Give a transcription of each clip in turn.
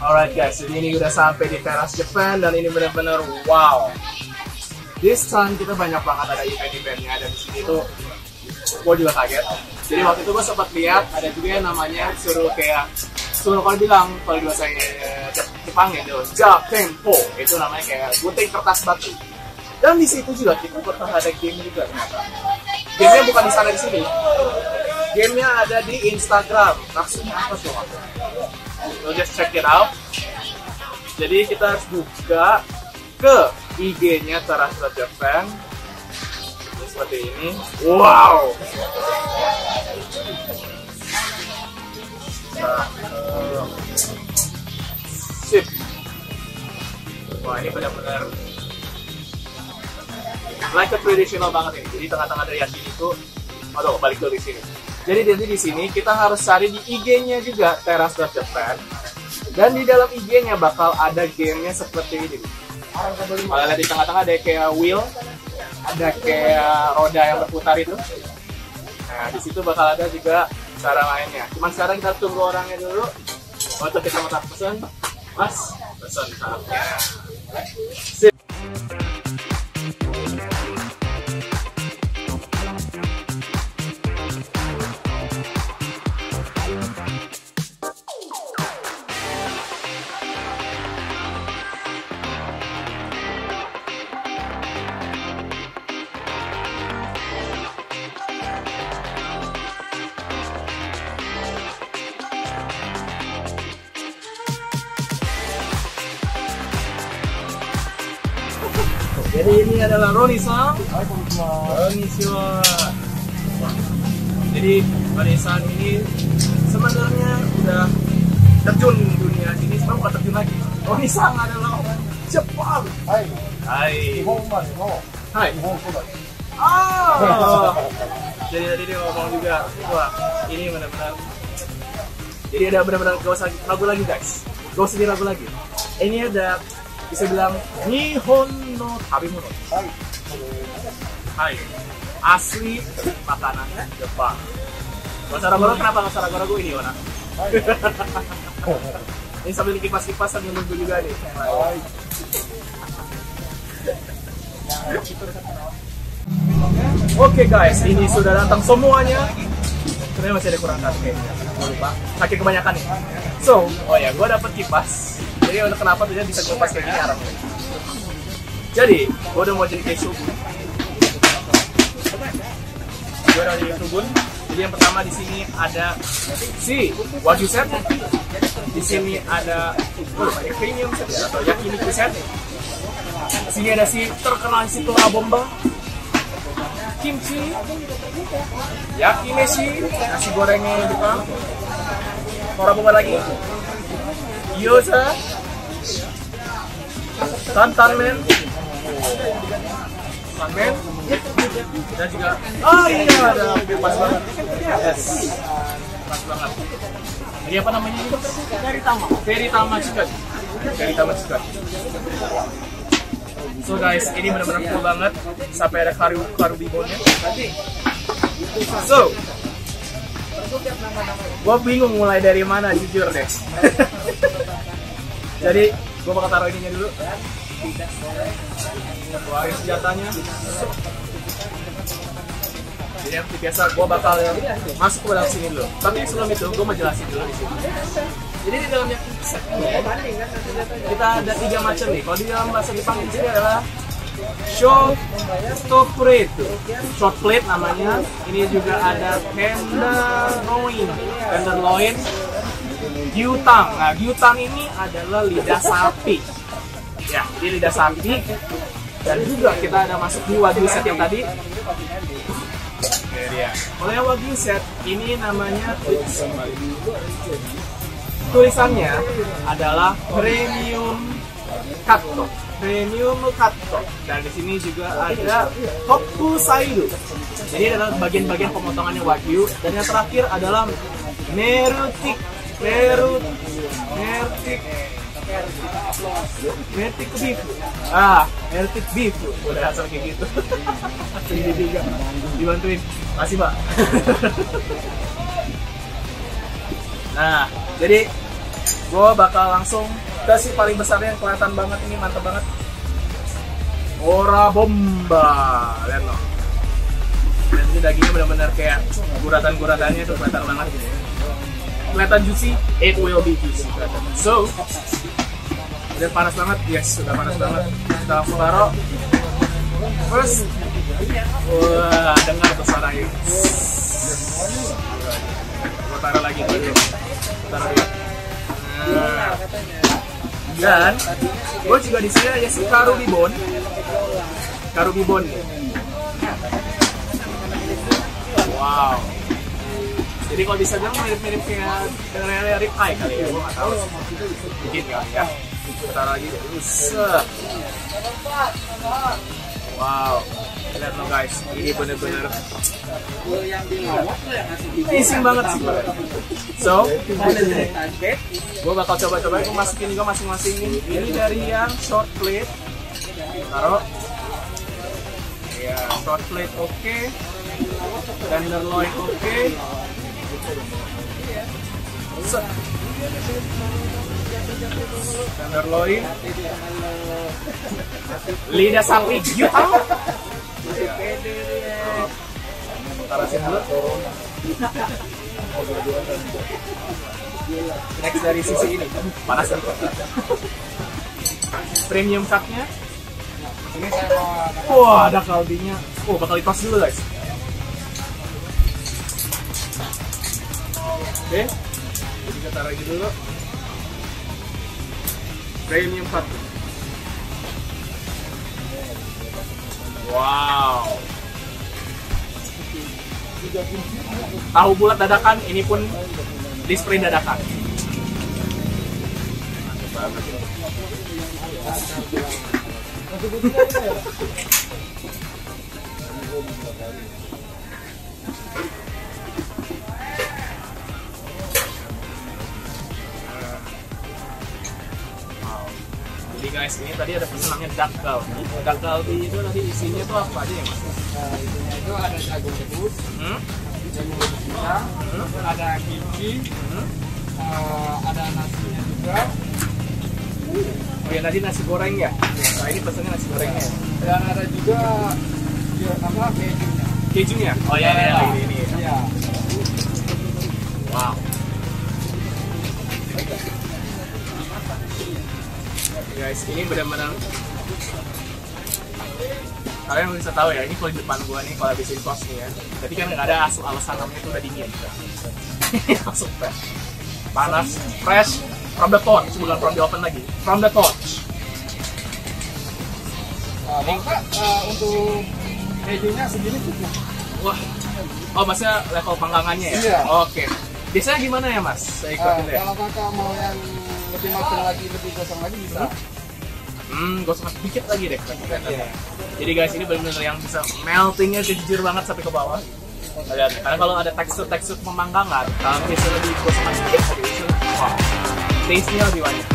Alright guys, jadi ini udah sampai di teras Japan dan ini benar-benar wow. This time kita banyak banget ada event-eventnya dan di sini tuh gue juga kaget. Jadi waktu itu gue sempat lihat ada juga yang namanya suruh kalau bilang kalau di bahasa Jepang itu Jatempo, itu namanya kayak gunting kertas batu. Dan di situ juga kita pernah ada game juga ternyata. Gamenya bukan di sana di sini. Gamenya ada di Instagram. Maksudnya apa sih? So just check it out. Jadi kita harus buka ke IG-nya Teras Japan. Seperti ini. Wow. Sip. Wah, ini benar-benar like a traditional banget ini. Jadi tengah-tengah dari Yakin itu, aduh balik dari sini. Jadi di sini kita harus cari di IG-nya juga Teras Japan. Dan di dalam IG-nya bakal ada gamenya seperti ini. Kalau lihat di tengah-tengah ada kayak wheel, ada kayak roda yang berputar itu. Nah di situ bakal ada juga cara mainnya. Cuman sekarang kita tunggu orangnya dulu. Waktu kita mau pesan, Mas, pesan saatnya. Sip. Jadi ini adalah Roni-san. Konnichiwa. Jadi Roni-san ini sebenarnya udah terjun dunia ini, sekarang bukan terjun lagi. Roni-san adalah orang Jepang. Hai. Hai. Jadi tadi dia ngomong juga, wah ini benar-benar. Jadi ada benar-benar gak usah ragu lagi guys. Gak usah diragu lagi. Ini ada bisa bilang Nihon no tabemono. Hai. Asli makanan Jepang. Gak usah ragu-ragu, kenapa gak usah ragu-ragu ini warna? Ini sambil kipas-kipas sambil nunggu juga nih. Oke guys, ini sudah datang semuanya. Sebenarnya masih ada kurang satu kayaknya. Gue lupa. Saking kebanyakan nih. So, oh ya, gue dapet kipas. Jadi untuk kenapa tuh bisa kipas kayak gini arahnya. Jadi, gue udah mau jadi kayak shogun. Gue udah jadi shogun. Jadi yang pertama di sini ada si wagyu set. Di sini ada premium set atau yakiniku set. Di sini ada si terkenal si Tora Bomba, kimchi, yakimeshi, nasi gorengnya Jepang, Tora Bomba lagi, gyoza, tantanmen, ramen, dan juga iya ada pas banget, yes, pas banget. Jadi apa namanya ini? Veritama chicken. So guys, ini benar-benar cool banget. Sampai ada karu bibonnya. So, gue bingung mulai dari mana jujur deh. Jadi, gue bakal taruh ininya dulu. Keluarin senjatanya. Jadi yang biasa gue bakal masuk ke dalam sini dulu. Tapi sebelum itu gue mau jelasin dulu di sini. Jadi di dalam yakiniku set ini kita ada 3 macam nih. Kalau di dalam bahasa Jepang di sini adalah short plate namanya. Ini juga ada tenderloin, gyutang. Nah, gyutang ini adalah lidah sapi. Ya, jadi lidah sapi. Dan juga kita ada masuk di Wagyu set yang tadi. Ini dia. Kalau yang Wagyu set ini namanya tulisannya adalah premium katto. Premium katto. Dan di sini juga ada tokusairu. Jadi adalah bagian-bagian pemotongannya Wagyu. Dan yang terakhir adalah merutik beef. Merutik beef. Udah asal kayak gitu. Ini juga dibantuin. Makasih, Pak. Nah, jadi gue bakal langsung ke si paling besarnya yang kelihatan banget ini, mantap banget. Ora bomba, lihat loh. Dan ini dagingnya benar-benar kayak guratan-guratannya tuh kelihatan banget. Kelihatan juicy, it will be juicy. So, udah panas banget, yes, udah panas banget. Kita langsung taruh. First, wah, dengar tuh suaranya. Gue taruh lagi dulu. Taruh dulu. Nah. Dan gue juga di sini ada si karubibon nih. Wow. Jadi kalau bisa bilang mirip-mirip kayak dengan rib eye kali ya, gue nggak tahu. Dikit kali ya. Taruh lagi. Wow. Lihat lo guys, ini bener-bener amazing banget sih. So, gue bakal coba-coba aku masukin juga masing-masing. Ini dari yang short plate, taruh. Ya, short plate oke, tenderloin oke. Tenderloin, lidah sapi gitu. Taruh sini dulu. Next dari sisi ini, panas nih. Premium cutnya. Ini saya mau. Wah, ada kaldinya. Oh, bakal ditos dulu guys. Oke, kita taruh lagi dulu. Premium cut. Wow. Tahu bulat dadakan, ini pun di spray dadakan. Jadi guys, ini tadi ada pesanannya dakgal. Dakgal itu tadi isinya tuh apa aja ya mas? Isinya itu ada jagung rebus, jagung pisang, ada kimchi, ada nasinya juga. Oh ya tadi nasi goreng ya? Nah ini pesannya nasi gorengnya. Dan ada juga apa kejunya. Kejunya? Oh ya ini. Ya. Wow. Guys, ini benar-benar kalian bisa tahu ya, ini kalau di depan gua nih kalau habisin kos nih ya. Jadi kan nggak ada alasan namanya itu udah dingin. Langsung fresh, panas, fresh from the torch, bukan from the oven lagi, from the torch. Maka untuk kejunya segini cukup. Wah, oh maksudnya level panggangannya ya? Iya. Oke. Biasanya gimana ya mas? Saya ikutin deh. Kalau kakak mau yang lebih matang lagi, lebih gosong lagi bisa. Gosong sedikit lagi deh. Yeah. Jadi guys, ini benar-benar yang bisa meltingnya jujur banget sampai ke bawah. Lihat, karena kalau ada tekstur pemanggangan, kalau bisa lebih gosong sedikit, wow, taste-nya lebih banyak.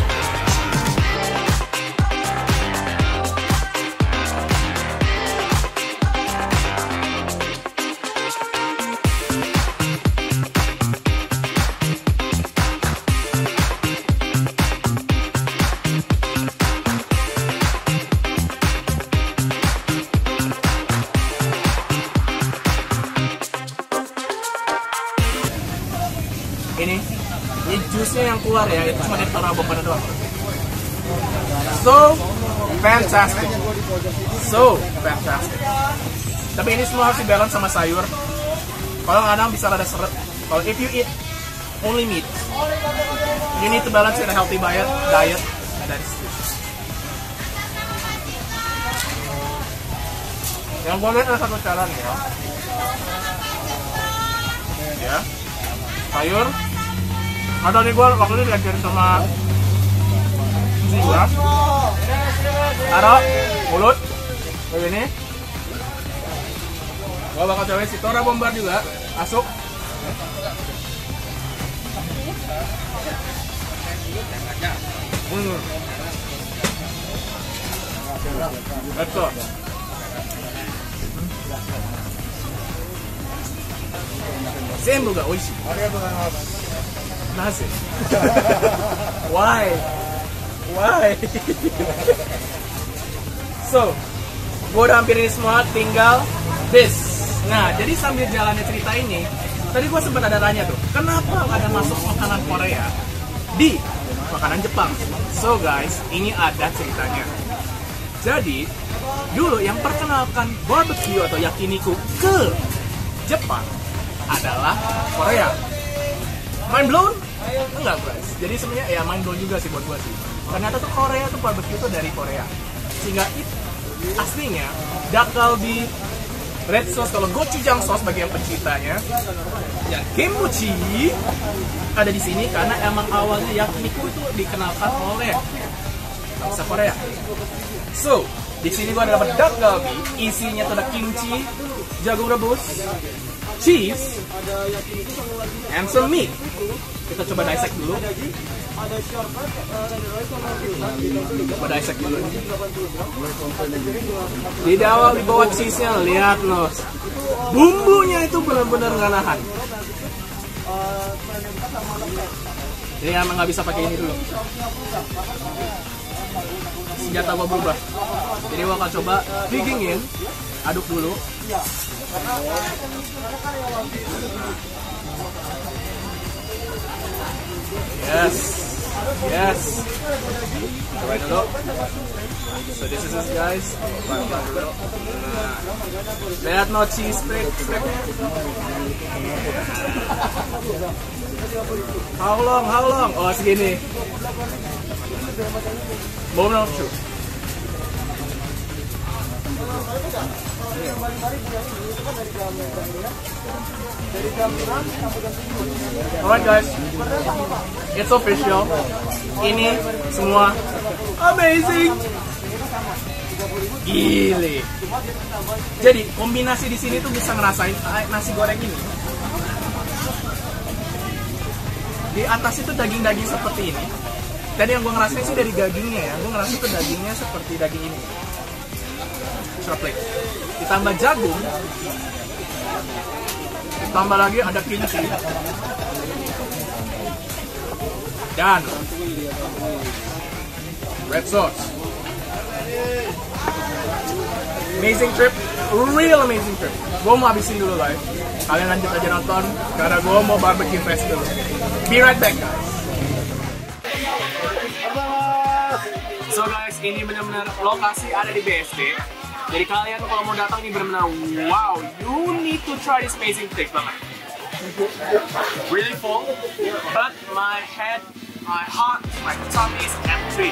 Ini jusnya yang keluar ya, itu cuma dari taraboknya doang. So fantastic. Tapi ini semua harus dibalance sama sayur. Kalau kadang bisa rada seret. Kalau if you eat only meat, you need to balance with a healthy diet, and that is it. Yang gue lihat ada satu cara nih ya. Ya. Sayur. Atau nih gue waktu itu diajarin sama si gue. Taruh mulut kayak gini. Gue bakal cobain si Tora Bombar juga. Masuk. Betul. Zenbu ga oishii. Naze? Why? So, gue udah hampir ini semua, tinggal this. Nah, jadi sambil jalannya cerita ini, tadi gue sempat ada tanya tuh, kenapa ada masuk makanan Korea di makanan Jepang? So guys, ini ada ceritanya. Jadi, dulu yang perkenalkan barbecue atau yakiniku ke Jepang adalah Korea. Mind blown? Enggak guys. Jadi sebenarnya ya mind blown juga sih buat gue sih. Ternyata tuh Korea tuh barbecue tuh dari Korea. Sehingga itu aslinya Dakgalbi red sauce, kalau gochujang sauce bagi yang penciptanya, ya kimchi ada di sini karena emang awalnya yakiniku itu dikenalkan oleh bangsa Korea. So, di sini gua dapat Dakgalbi, isinya tuh ada kimchi, jagung rebus, cheese, and some meat. Kita coba dissect dulu. Coba dissect dulu. Di awal di bawah cheese-nya, lihat loh. Bumbunya itu benar-benar nggak nahan. Jadi emang nggak bisa pakai ini dulu. Senjata gua berubah. Jadi gua akan coba digingin, aduk dulu. Yes. Cobain dulu. So this is it guys. Lihat no cheese stick. How long? Oh segini. Moment of truth. Alright guys, it's official. Ini semua amazing. Gile. Jadi kombinasi di sini tuh bisa ngerasain nasi goreng ini. Di atas itu daging-daging seperti ini. Dan yang gue ngerasain sih dari dagingnya ya. Gue ngerasa tuh dagingnya seperti daging ini. Shortleg. Ditambah jagung. Ditambah lagi ada kimchi. Dan red sauce. Amazing trip. Real amazing trip. Gue mau habisin dulu guys. Kalian lanjut aja nonton. Karena gue mau barbecue fest dulu. Be right back guys. So guys, ini benar-benar lokasi ada di BSD. Jadi kalian kalau mau datang ini benar-benar wow, you need to try this amazing steak banget. Really full, but my head, my heart, my tummy is empty.